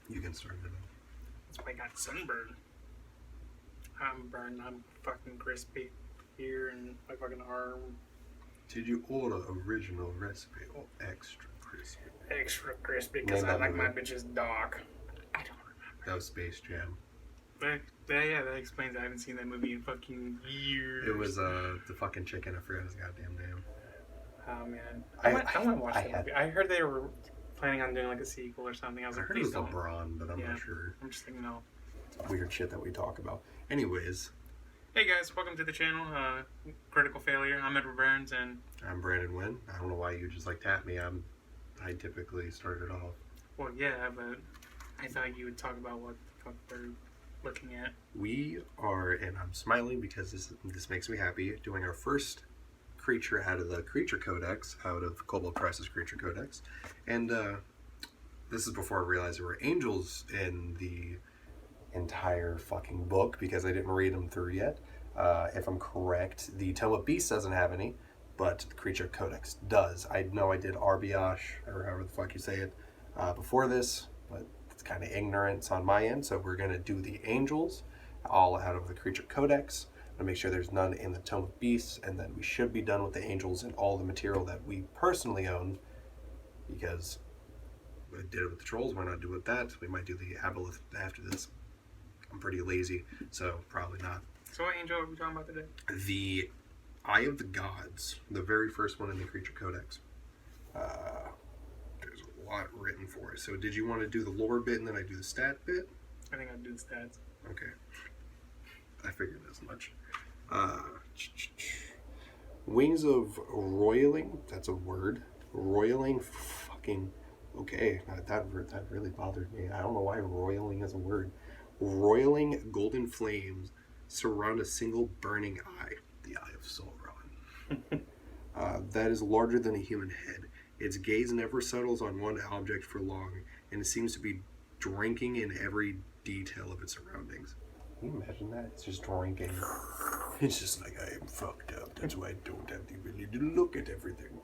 You can start it off. That's why I got sunburned. I'm burned. I'm fucking crispy here and my fucking arm. Did you order original recipe or extra crispy? Extra crispy because I like my bitches dark. I don't remember. That was Space Jam. That explains I haven't seen that movie in fucking years. It was the fucking chicken. I forgot his goddamn name. Oh man, I want to watch that movie. I heard they were planning on doing like a sequel or something. I was like, heard it was LeBron, but I'm not sure. I'm just thinking no. It's weird shit that we talk about. Anyways. Hey guys, welcome to the channel, Critical Failure. I'm Edward Burns and... I'm Brandon Wynn. I don't know why you just tapped me. I typically started off. Well, yeah, but I thought you would talk about what the fuck we're looking at. We are, and I'm smiling because this makes me happy, doing our first creature out of the Creature Codex, out of Kobold Press Creature Codex. And this is before I realized there were angels in the entire fucking book because I didn't read them through yet. If I'm correct, the Tome of Beasts doesn't have any, but the Creature Codex does. I know I did Arbiosh, or however the fuck you say it, before this, but it's kind of ignorance on my end, so we're going to do the angels all out of the Creature Codex and make sure there's none in the Tome of Beasts, and then we should be done with the angels and all the material that we personally own, because I did it with the trolls, why not do it with that? We might do the aboleth after this. I'm pretty lazy, so probably not. So what angel are we talking about today? The Eye of the Gods, the very first one in the Creature Codex. There's a lot written for it. So did you want to do the lore bit and then I do the stat bit? I think I'll do the stats. Okay. I figured as much. Wings of Roiling, that's a word. Roiling, fucking, okay, that really bothered me. I don't know why roiling is a word. Roiling golden flames surround a single burning eye, the Eye of Sauron. That is larger than a human head. Its gaze never settles on one object for long, and it seems to be drinking in every detail of its surroundings. Can you imagine that? It's just drinking. It's just like, I am fucked up. That's why I don't have the ability to look at everything.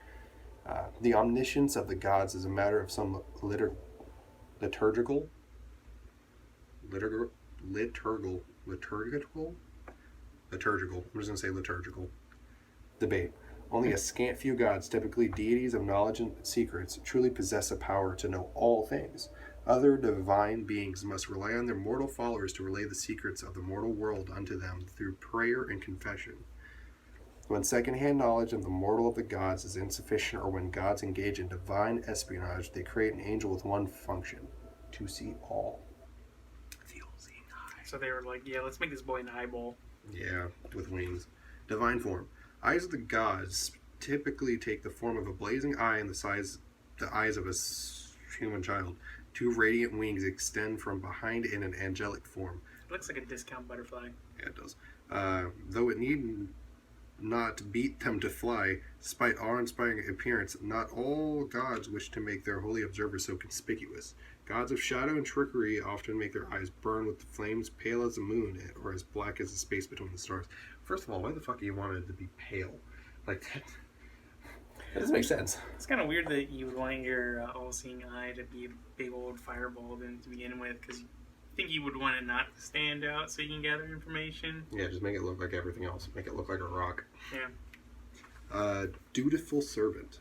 The omniscience of the gods is a matter of some liturgical. I'm just going to say liturgical debate. Only a scant few gods, typically deities of knowledge and secrets, truly possess a power to know all things. Other divine beings must rely on their mortal followers to relay the secrets of the mortal world unto them through prayer and confession. When second-hand knowledge of the mortal of the gods is insufficient, or when gods engage in divine espionage, they create an angel with one function: to see all. So they were like, yeah, let's make this boy an eyeball. Yeah, with wings. Divine form. Eyes of the gods typically take the form of a blazing eye and the eyes of a human child. Two radiant wings extend from behind in an angelic form. It looks like a discount butterfly. Yeah, it does. Though it need not beat them to fly, despite awe-inspiring appearance, not all gods wish to make their holy observers so conspicuous. Gods of shadow and trickery often make their eyes burn with the flames pale as the moon, or as black as the space between the stars. First of all, why the fuck do you want it to be pale? Like, that doesn't make sense. It's kind of weird that you would want your all-seeing eye to be a big old fireball then to begin with, because you think you would want it not to stand out so you can gather information. Yeah, just make it look like everything else. Make it look like a rock. Yeah. Dutiful Servant.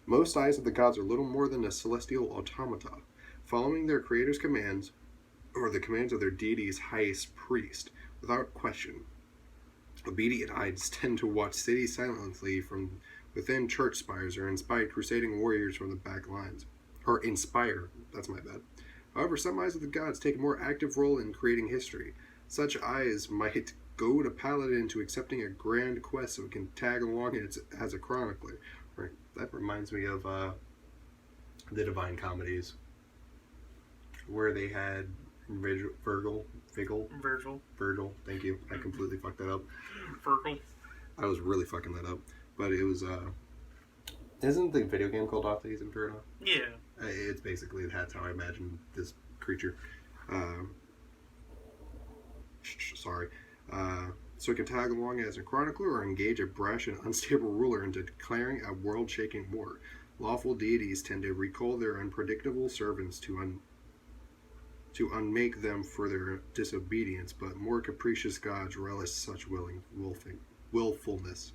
Most eyes of the gods are little more than a celestial automata, following their creator's commands, or the commands of their deity's highest priest, without question. Obedient eyes tend to watch cities silently from within church spires, or inspire crusading warriors from the back lines. Or inspire, that's my bad. However, some eyes of the gods take a more active role in creating history. Such eyes might goad a paladin into accepting a grand quest so it can tag along as a chronicler. Right. That reminds me of the Divine Comedies, where they had Virgil, thank you. I completely fucked that up. Virgil. I was really fucking that up. But it was, isn't the video game called Off Days Inferno? Yeah. It's basically, that's how I imagine this creature. So it can tag along as a chronicler or engage a brash and unstable ruler into declaring a world-shaking war. Lawful deities tend to recall their unpredictable servants to to unmake them for their disobedience, but more capricious gods relish such willfulness.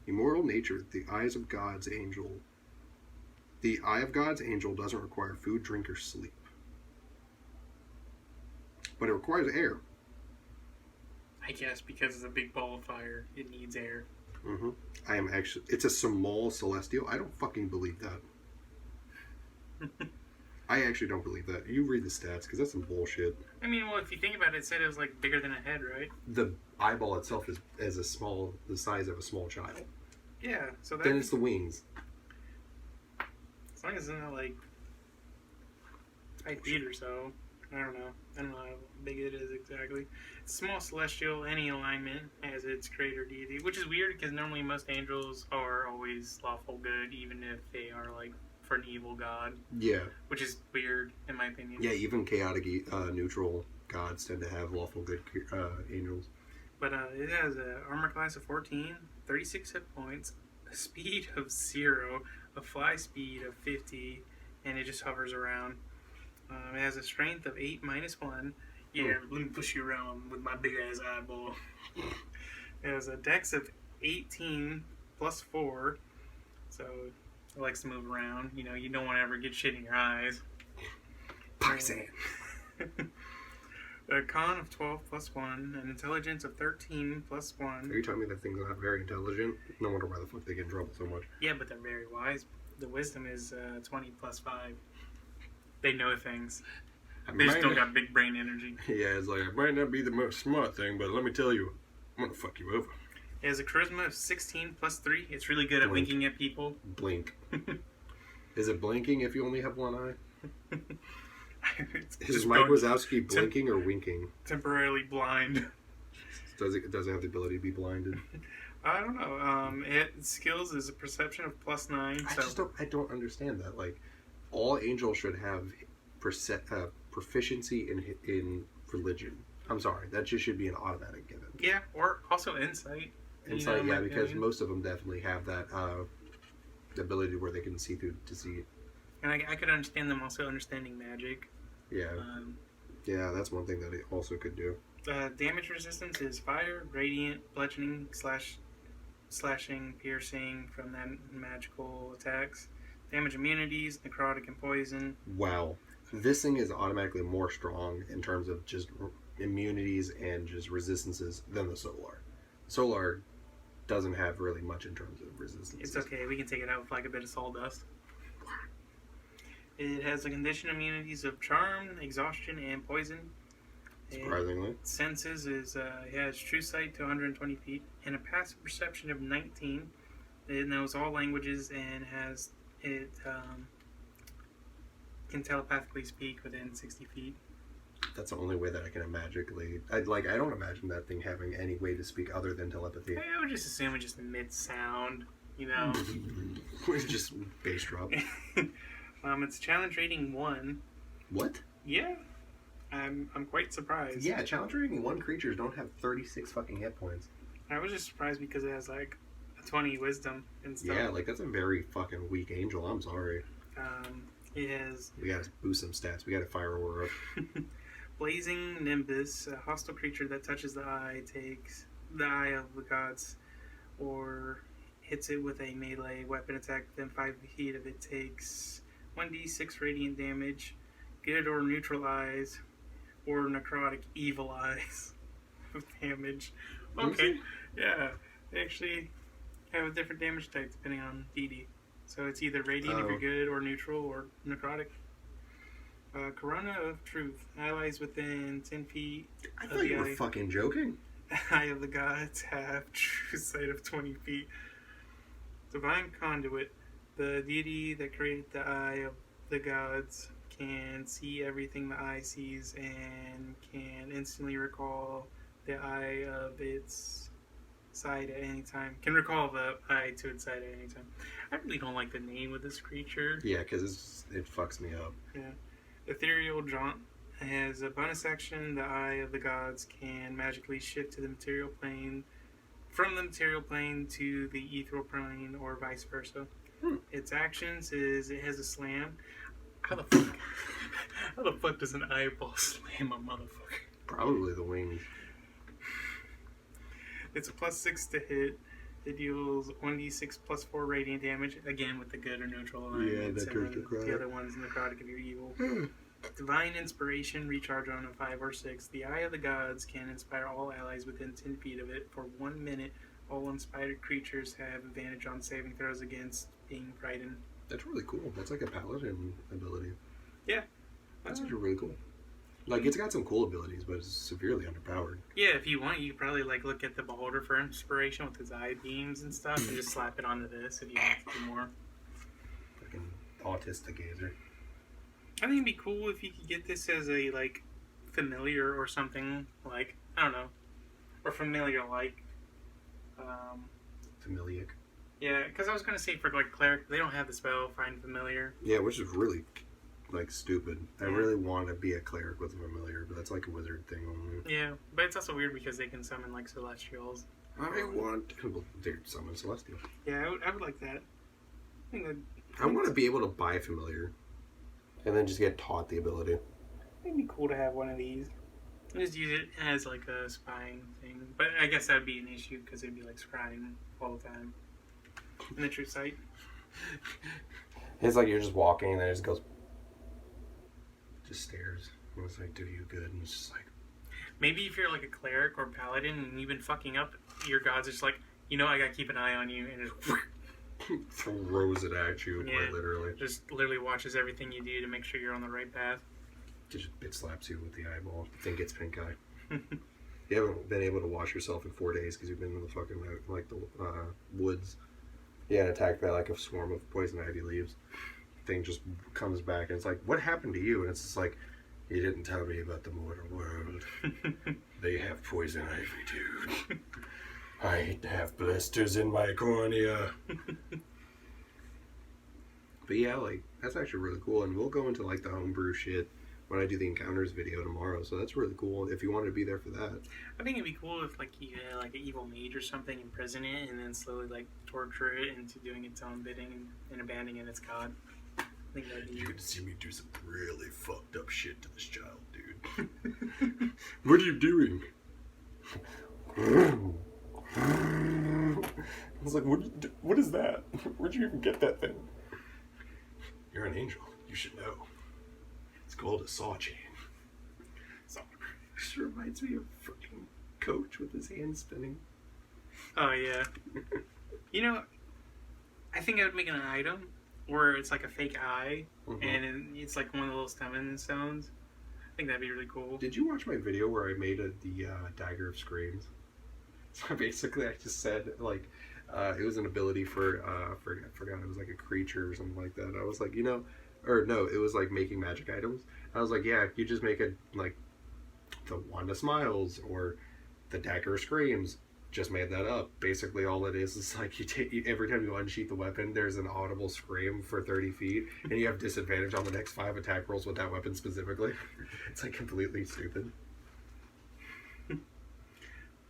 Immortal nature, the eye of God's angel doesn't require food, drink, or sleep. But it requires air. I guess because it's a big ball of fire, it needs air. Mm-hmm. It's a small celestial. I don't fucking believe that. I actually don't believe that. You read the stats, because that's some bullshit. I mean, well, if you think about it, it said it was like bigger than a head, right? The eyeball itself is the size of a small child. Yeah, so then it's the wings. As long as it's not like 5 feet or so. I don't know how big it is exactly. It's small celestial, any alignment as its creator deity, which is weird because normally most angels are always lawful good, even if they are like for an evil god. Yeah. Which is weird, in my opinion. Yeah, even chaotic neutral gods tend to have lawful good angels. But it has an armor class of 14, 36 hit points, a speed of 0, a fly speed of 50, and it just hovers around. It has a strength of 8 minus 1. Yeah, let me push you around with my big ass eyeball. It has a dex of 18 plus 4, so it likes to move around. You know, you don't want to ever get shit in your eyes. Poxan. A con of 12 plus 1, an intelligence of 13 plus 1. Are you telling me that thing's not very intelligent? No wonder why the fuck they get in trouble so much. Yeah, but they're very wise. The wisdom is 20 plus 5. They know things. They just don't got big brain energy. Yeah, it's like, it might not be the most smart thing, but let me tell you, I'm gonna fuck you over. It has a charisma of 16 plus 3. It's really good at winking at people. Blink. Is it blinking if you only have one eye? Is Mike Wazowski blinking or winking? Temporarily blind. Does it have the ability to be blinded? I don't know. Its skills is a perception of plus 9. I don't understand that. Like, all angels should have proficiency in religion. I'm sorry, that just should be an automatic given. Yeah, or also insight. Insight, yeah, because most of them definitely have that ability where they can see through deceit. And I could understand them also understanding magic. Yeah. Yeah, that's one thing that it also could do. Damage resistance is fire, radiant, bludgeoning, slashing, piercing from that magical attacks. Damage immunities, necrotic, and poison. Wow. This thing is automatically more strong in terms of just immunities and just resistances than the Solar. Solar doesn't have really much in terms of resistance. It's okay. We can take it out with like a bit of sawdust. It has the condition immunities of charm, exhaustion, and poison. Surprisingly. Senses is it has true sight to 120 feet and a passive perception of 19. It knows all languages and can telepathically speak within 60 feet. That's the only way that I can magically. I don't imagine that thing having any way to speak other than telepathy. I would just assume it just emits sound, you know. It's just bass drop. It's challenge rating 1. What? Yeah. I'm quite surprised. Yeah, challenge rating 1 creatures don't have 36 fucking hit points. I was just surprised because it has like a 20 wisdom and stuff. Yeah, like that's a very fucking weak angel. I'm sorry. It has. We gotta boost some stats. We gotta fire Aurora up. Blazing Nimbus, a hostile creature that touches the eye takes the eye of the gods, or hits it with a melee weapon attack within 5 feet of it takes 1d6 radiant damage, good or neutral eyes, or necrotic evil eyes of damage. Okay, yeah, they actually have a different damage type depending on DD. So it's either radiant if you're good, or neutral, or necrotic. Corona of Truth. Allies within 10 feet. I thought you were fucking joking. Eye of the Gods have true sight of 20 feet. Divine Conduit. The deity that created the Eye of the Gods can see everything the eye sees and can instantly recall the eye of its side at any time. Can recall the eye to its side at any time. I really don't like the name of this creature. Yeah, because it fucks me up. Yeah. Ethereal Jaunt has a bonus action. The Eye of the Gods can magically shift to the material plane, from the material plane to the ethereal plane, or vice versa. Its actions is it has a slam. How the fuck? How the fuck does an eyeball slam a motherfucker? Probably the wings. It's a +6 to hit. It deals 1d6 +4 radiant damage, again with the good or neutral alignment. The other one's necrotic if you're evil. Divine Inspiration, recharge on a 5 or 6. The Eye of the Gods can inspire all allies within 10 feet of it. For 1 minute, all inspired creatures have advantage on saving throws against being frightened. That's really cool. That's like a paladin ability. Yeah. That's actually really cool. Like, it's got some cool abilities, but it's severely underpowered. Yeah, if you want, you could probably like look at the Beholder for inspiration with his eye beams and stuff, and just slap it onto this if you want to do more. Fucking autistic gazer. I think it'd be cool if you could get this as a like familiar or something, like I don't know, or familiar like. Familiar. Yeah, because I was gonna say for like cleric, they don't have the spell find familiar. Yeah, which is really like stupid. I really want to be a cleric with a familiar, but that's like a wizard thing only. Yeah, but it's also weird because they can summon like celestials. I want to summon celestial. Yeah, I would like that. I want to be able to buy familiar, and then just get taught the ability. It'd be cool to have one of these. Just use it as like a spying thing, but I guess that'd be an issue because it'd be like scrying all the time in the true sight. It's like you're just walking and then it just goes. Just stares. And it's like, do you good? And it's just like... Maybe if you're like a cleric or paladin and you've been fucking up, your god's just like, you know, I gotta keep an eye on you, and just... throws it at you, quite literally. Just literally watches everything you do to make sure you're on the right path. Just bit slaps you with the eyeball. Then gets pink eye. You haven't been able to wash yourself in 4 days because you've been in the fucking, like, the woods. Yeah, and attacked by, like, a swarm of poison ivy leaves. Thing just comes back and it's like, what happened to you? And it's just like, you didn't tell me about the mortal world. They have poison ivy, dude. I have blisters in my cornea. But yeah, like, that's actually really cool. And we'll go into like the homebrew shit when I do the encounters video tomorrow. So that's really cool if you wanted to be there for that. I think it'd be cool if like you had like an evil mage or something, imprison it, and then slowly like torture it into doing its own bidding and abandoning its god. You could see me do some really fucked up shit to this child, dude. What are you doing? I was like, what is that? Where'd you even get that thing? You're an angel. You should know. It's called a saw chain. This reminds me of fucking Coach with his hand spinning. Oh, yeah. You know, I think I would make an item where it's like a fake eye, and it's like one of the little stemming stones. I think that'd be really cool. Did you watch my video where I made the Dagger of Screams? So basically I just said, like, it was an ability for, I forgot, it was like a creature or something like that. I was like, you know, or no, it was like making magic items. I was like, yeah, you just make it like the Wanda Smiles or the Dagger of Screams. Just made that up. Basically all it is like every time you unsheath the weapon, there's an audible scream for 30 feet, and you have disadvantage on the next 5 attack rolls with that weapon specifically. It's like completely stupid.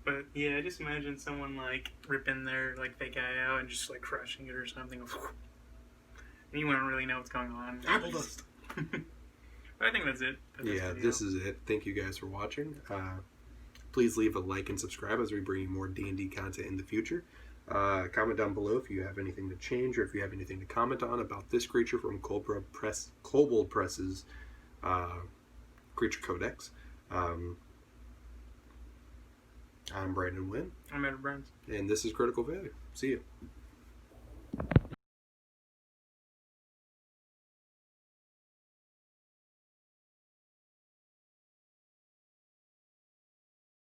But yeah, just imagine someone like ripping their like fake eye out and just like crushing it or something. And you wouldn't really know what's going on. Apple dust. But I think that's it. This is it. Thank you guys for watching. Please leave a like and subscribe as we bring you more D&D content in the future. Comment down below if you have anything to change or if you have anything to comment on about this creature from Kobold Press's Creature Codex. I'm Brandon Wynn. I'm Edward Burns. And this is Critical Failure. See you.